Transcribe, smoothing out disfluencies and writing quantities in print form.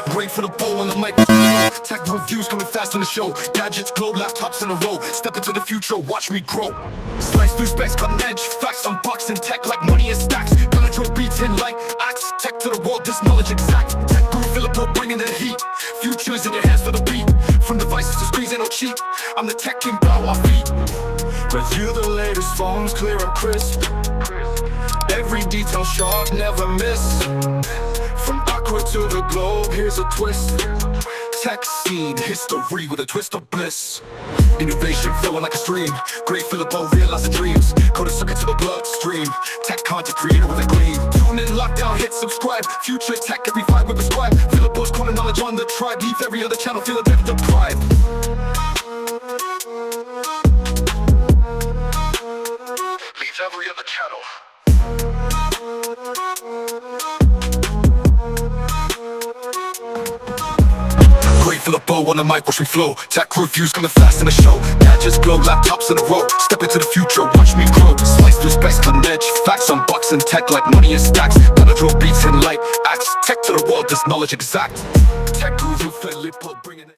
Great for the bowl on the mic. Tech reviews coming fast on the show. Gadgets, glow, laptops in a row. Step into the future, watch me grow. Slice through specs, cutting edge facts. Unboxing tech like money in stacks. Gonna draw beats in like axe. Tech to the world, this knowledge exact. Tech guru Philippo bringing the heat. Futures in your hands for the beat. From devices to screens, ain't no cheat. I'm the tech king, bow our feet. Review the latest phones, clear and crisp. Every detail sharp, never miss. From aqua to the globe, here's a twist. Tech scene, history with a twist of bliss. Innovation flowing like a stream. Great Philippo, realizing dreams. Code a circuit to the bloodstream. Tech content creator with a gleam. Tune in, lockdown, hit subscribe. Future tech, every vibe we prescribe. Philippo's corner knowledge on the tribe. Leave every other channel, feel a bit deprived. Leave every other channel. Great Philippo on the mic, watch me flow. Tech reviews coming fast in the show. Gadgets, glow, laptops in a row. Step into the future, watch me grow. Slice through specs, cutting edge facts. Unboxing tech like money in stacks. Gonna draw beats in light acts. Tech to the world, this knowledge exact. Tech guru Philippo bringing it.